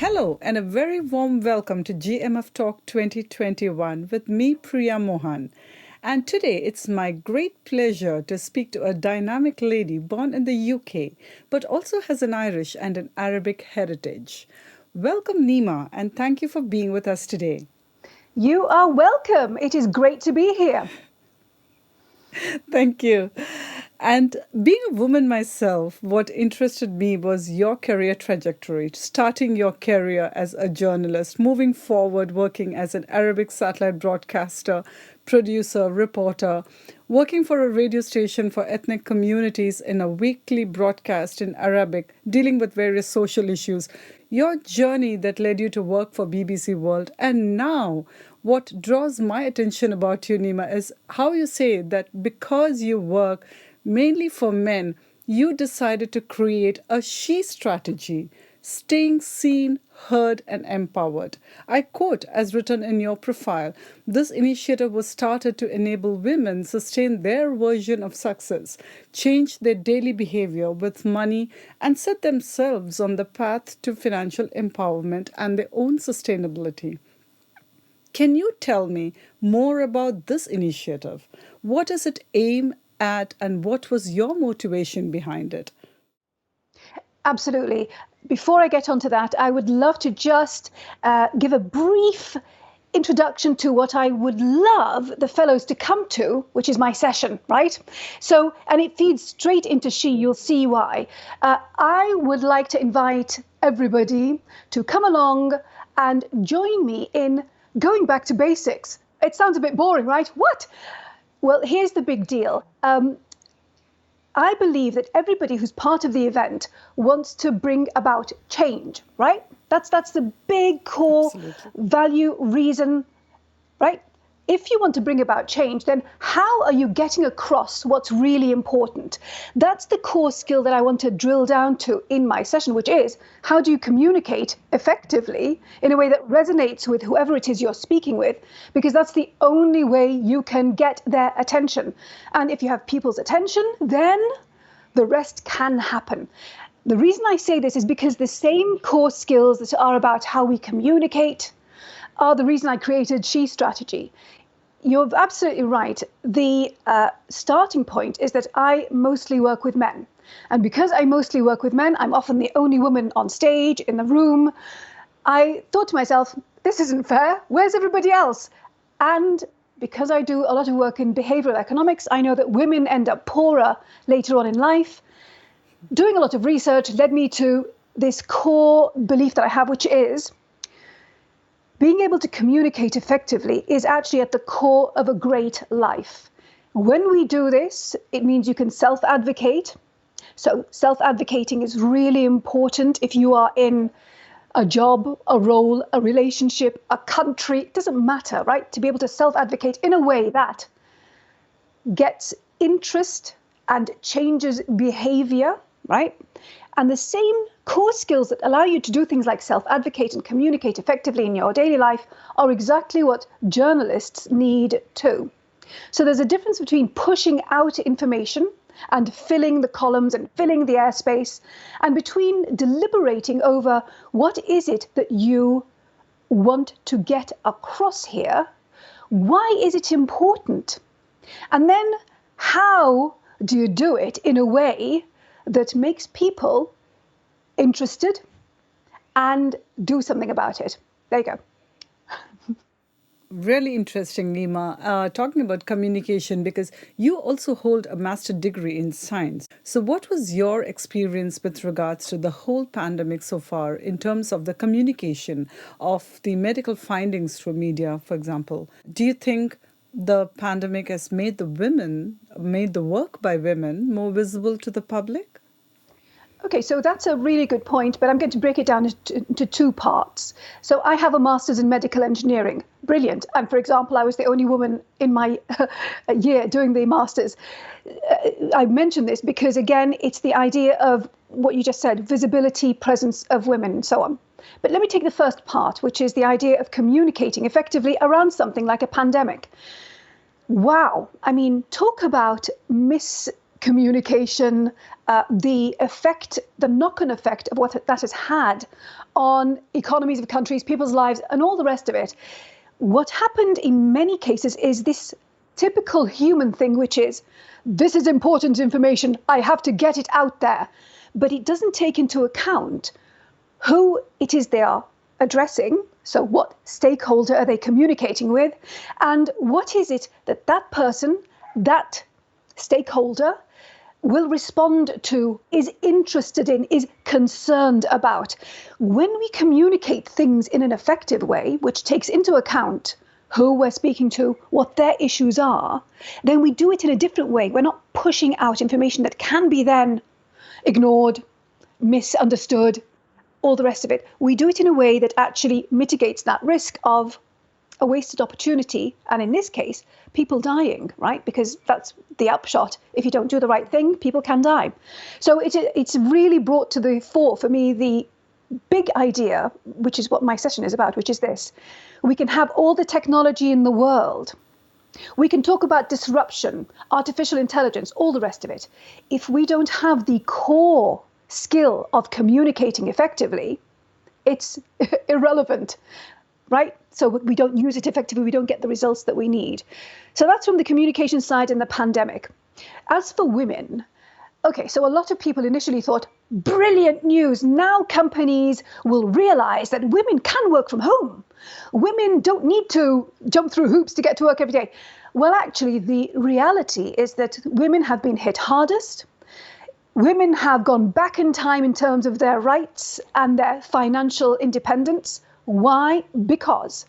Hello and a very warm welcome to GMF Talk 2021 with me, Priya Mohan. And today it's my great pleasure to speak to a dynamic lady born in the UK, but also has an Irish and an Arabic heritage. Welcome, Nima, and thank you for being with us today. You are welcome. It is great to be here. Thank you. And being a woman myself, what interested me was your career trajectory, starting your career as a journalist, moving forward, working as an Arabic satellite broadcaster, producer, reporter, working for a radio station for ethnic communities in a weekly broadcast in Arabic, dealing with various social issues. Your journey that led you to work for BBC World, and now what draws my attention about you, Nima, is how you say that because you work mainly for men, you decided to create a she strategy, staying seen, heard, and empowered. I quote, as written in your profile, this initiative was started to enable women sustain their version of success, change their daily behavior with money, and set themselves on the path to financial empowerment and their own sustainability. Can you tell me more about this initiative? What does it aim at, and what was your motivation behind it? Absolutely. Before I get onto that, I would love to just give a brief introduction to what I would love the fellows to come to, which is my session, right? So, and it feeds straight into she, you'll see why. I would like to invite everybody to come along and join me in going back to basics. It sounds a bit boring, right? What? Well, here's the big deal. I believe that everybody who's part of the event wants to bring about change, right? That's the big core Absolutely. value reason, right? If you want to bring about change, then how are you getting across what's really important? That's the core skill that I want to drill down to in my session, which is how do you communicate effectively in a way that resonates with whoever it is you're speaking with? Because that's the only way you can get their attention. And if you have people's attention, then the rest can happen. The reason I say this is because the same core skills that are about how we communicate are the reason I created She Strategy. You're absolutely right. The starting point is that I mostly work with men. And because I mostly work with men, I'm often the only woman on stage, in the room. I thought to myself, this isn't fair. Where's everybody else? And because I do a lot of work in behavioral economics, I know that women end up poorer later on in life. Doing a lot of research led me to this core belief that I have, which is being able to communicate effectively is actually at the core of a great life. When we do this, it means you can self-advocate. So self-advocating is really important if you are in a job, a role, a relationship, a country. It doesn't matter, right? To be able to self-advocate in a way that gets interest and changes behavior, right? And the same core skills that allow you to do things like self-advocate and communicate effectively in your daily life are exactly what journalists need too. So there's a difference between pushing out information and filling the columns and filling the airspace, and between deliberating over what is it that you want to get across here, why is it important, and then how do you do it in a way that makes people interested and do something about it. There you go. Really interesting, Nima, talking about communication because you also hold a master degree in science. So, what was your experience with regards to the whole pandemic so far in terms of the communication of the medical findings through media, for example? Do you think the pandemic has made made the work by women more visible to the public? Okay, so that's a really good point, but I'm going to break it down into two parts. So I have a master's in medical engineering. Brilliant. And for example, I was the only woman in my year doing the master's. I mention this because, again, it's the idea of what you just said, visibility, presence of women, and so on. But let me take the first part, which is the idea of communicating effectively around something like a pandemic. Wow. I mean, talk about communication, the effect, the knock-on effect of what that has had on economies of countries, people's lives, and all the rest of it. What happened in many cases is this typical human thing, which is, this is important information, I have to get it out there. But it doesn't take into account who it is they are addressing. So what stakeholder are they communicating with? And what is it that that person, that stakeholder, will respond to, is interested in, is concerned about. When we communicate things in an effective way, which takes into account who we're speaking to, what their issues are, then we do it in a different way. We're not pushing out information that can be then ignored, misunderstood, all the rest of it. We do it in a way that actually mitigates that risk of a wasted opportunity, and in this case, people dying, right? Because that's the upshot. If you don't do the right thing, people can die. So it's really brought to the fore for me the big idea, which is what my session is about, which is this. We can have all the technology in the world. We can talk about disruption, artificial intelligence, all the rest of it. If we don't have the core skill of communicating effectively, it's irrelevant, right? So we don't use it effectively, we don't get the results that we need. So that's from the communication side in the pandemic. As for women, okay, so a lot of people initially thought, brilliant news, now companies will realize that women can work from home. Women don't need to jump through hoops to get to work every day. Well, actually, the reality is that women have been hit hardest. Women have gone back in time in terms of their rights and their financial independence. Why? Because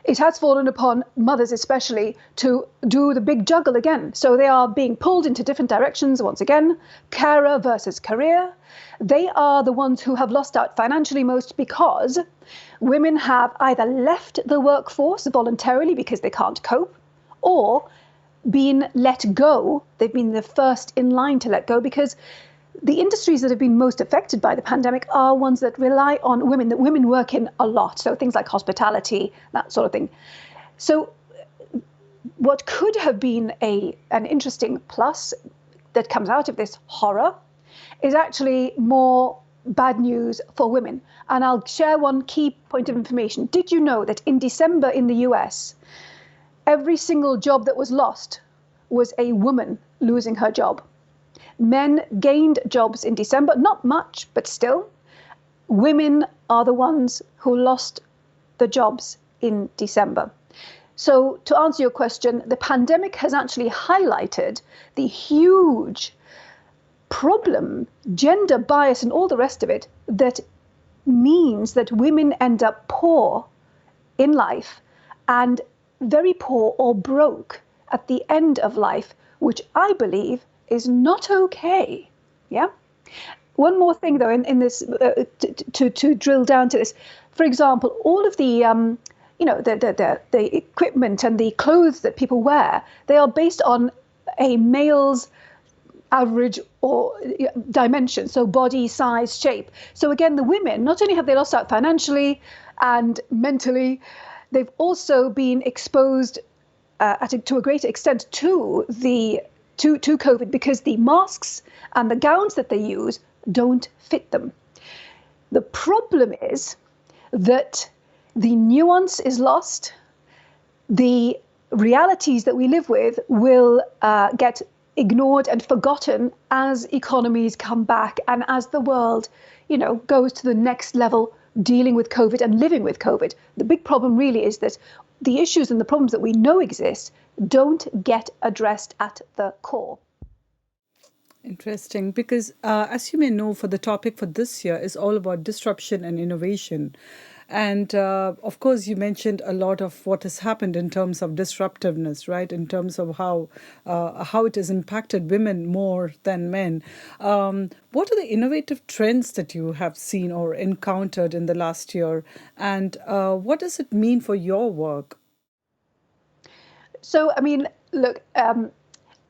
it has fallen upon mothers especially to do the big juggle again. So they are being pulled into different directions once again, carer versus career. They are the ones who have lost out financially most because women have either left the workforce voluntarily because they can't cope, or been let go. They've been the first in line to let go because the industries that have been most affected by the pandemic are ones that rely on women, that women work in a lot. So things like hospitality, that sort of thing. So what could have been an interesting plus that comes out of this horror is actually more bad news for women. And I'll share one key point of information. Did you know that in December in the US, every single job that was lost was a woman losing her job? Men gained jobs in December, not much, but still. Women are the ones who lost the jobs in December. So to answer your question, the pandemic has actually highlighted the huge problem, gender bias and all the rest of it, that means that women end up poor in life and very poor or broke at the end of life, which I believe is not okay. Yeah. One more thing, though, in this to drill down to this. For example, all of the the equipment and the clothes that people wear, they are based on a male's average or dimension, so body size, shape. So again, the women, not only have they lost out financially and mentally, they've also been exposed to a greater extent to COVID because the masks and the gowns that they use don't fit them. The problem is that the nuance is lost. The realities that we live with will get ignored and forgotten as economies come back and as the world, goes to the next level dealing with COVID and living with COVID. The big problem really is that the issues and the problems that we know exist don't get addressed at the core. Interesting, because as you may know, for the topic for this year is all about disruption and innovation. And of course, you mentioned a lot of what has happened in terms of disruptiveness, right? In terms of how it has impacted women more than men. What are the innovative trends that you have seen or encountered in the last year? And what does it mean for your work? So, look,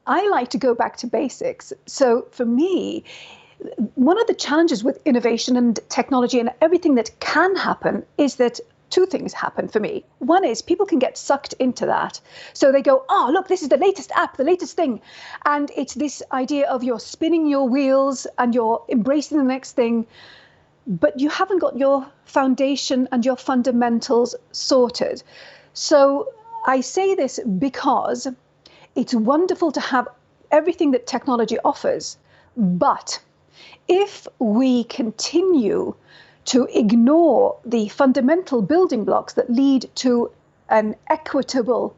I like to go back to basics. So for me, one of the challenges with innovation and technology and everything that can happen is that two things happen for me. One is people can get sucked into that. So they go, oh, look, this is the latest app, the latest thing. And it's this idea of you're spinning your wheels and you're embracing the next thing, but you haven't got your foundation and your fundamentals sorted. So I say this because it's wonderful to have everything that technology offers, but if we continue to ignore the fundamental building blocks that lead to an equitable,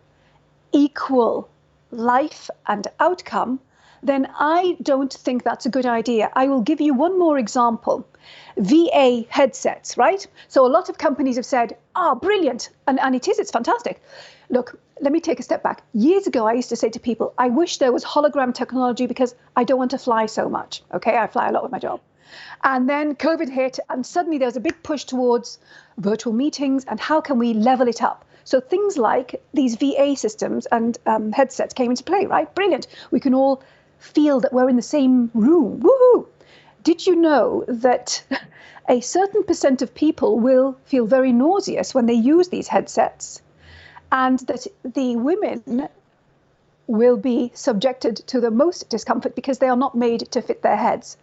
equal life and outcome, then I don't think that's a good idea. I will give you one more example. VA headsets, right? So a lot of companies have said, oh, brilliant. And it is, it's fantastic. Look, let me take a step back. Years ago, I used to say to people, I wish there was hologram technology because I don't want to fly so much. Okay, I fly a lot with my job. And then COVID hit, and suddenly there was a big push towards virtual meetings and how can we level it up? So things like these VA systems and headsets came into play, right? Brilliant. We can all feel that we're in the same room. Woohoo! Did you know that a certain percent of people will feel very nauseous when they use these headsets? And that the women will be subjected to the most discomfort because they are not made to fit their heads.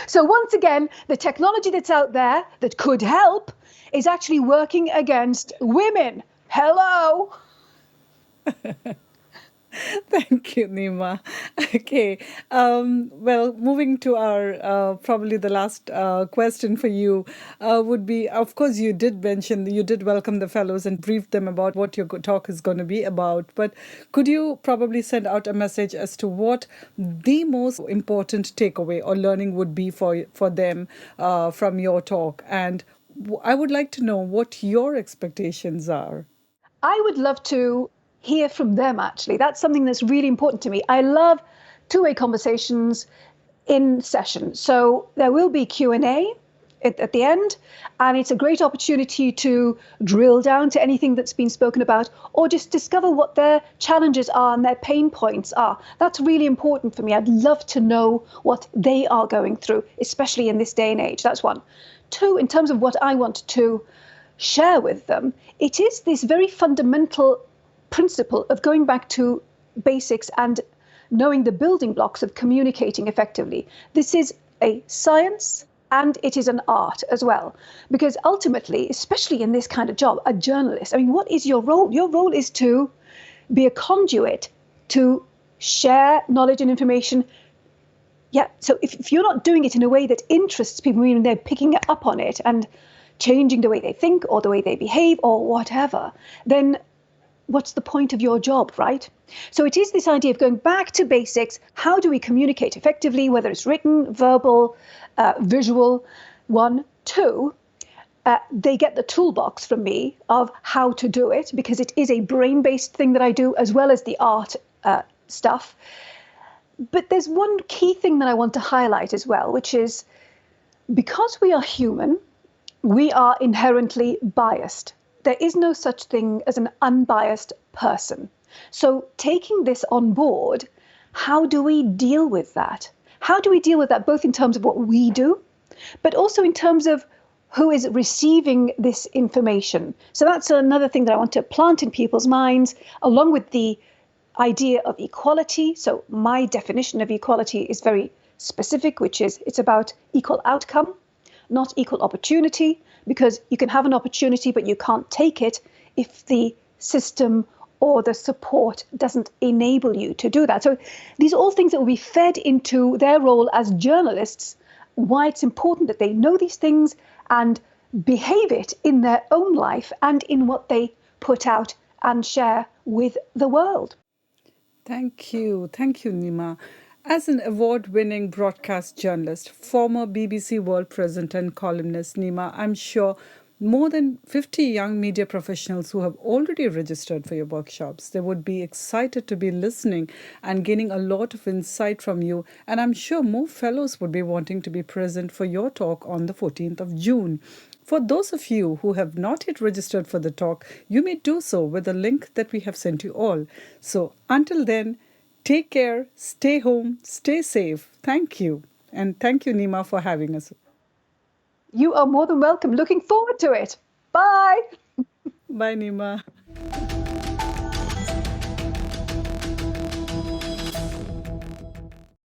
So once again, the technology that's out there that could help is actually working against women. Hello. Thank you, Nima. Okay. Well, moving to our probably the last question for you would be, of course, you did mention, you did welcome the fellows and brief them about what your talk is going to be about. But could you probably send out a message as to what the most important takeaway or learning would be for them from your talk? And I would like to know what your expectations are. I would love to hear from them, actually. That's something that's really important to me. I love two-way conversations in session. So there will be Q&A at the end, and it's a great opportunity to drill down to anything that's been spoken about or just discover what their challenges are and their pain points are. That's really important for me. I'd love to know what they are going through, especially in this day and age. That's one. Two, in terms of what I want to share with them, it is this very fundamental principle of going back to basics and knowing the building blocks of communicating effectively. This is a science and it is an art as well. Because ultimately, especially in this kind of job, a journalist, I mean, what is your role? Your role is to be a conduit to share knowledge and information. Yeah, so if you're not doing it in a way that interests people, meaning they're picking up on it and changing the way they think or the way they behave or whatever, then what's the point of your job, right? So it is this idea of going back to basics. How do we communicate effectively, whether it's written, verbal, visual? One. Two, they get the toolbox from me of how to do it, because it is a brain-based thing that I do as well as the art stuff. But there's one key thing that I want to highlight as well, which is because we are human, we are inherently biased. There is no such thing as an unbiased person. So taking this on board, how do we deal with that? How do we deal with that both in terms of what we do, but also in terms of who is receiving this information? So that's another thing that I want to plant in people's minds, along with the idea of equality. So my definition of equality is very specific, which is it's about equal outcome, not equal opportunity, because you can have an opportunity, but you can't take it if the system or the support doesn't enable you to do that. So these are all things that will be fed into their role as journalists, why it's important that they know these things and behave it in their own life and in what they put out and share with the world. Thank you. Thank you, Nima. As an award-winning broadcast journalist, former BBC World President and columnist Nima, I'm sure more than 50 young media professionals who have already registered for your workshops. They would be excited to be listening and gaining a lot of insight from you. And I'm sure more fellows would be wanting to be present for your talk on the 14th of June. For those of you who have not yet registered for the talk, you may do so with the link that we have sent you all. So until then, take care, stay home, stay safe. Thank you. And thank you, Nima, for having us. You are more than welcome. Looking forward to it. Bye. Bye, Nima.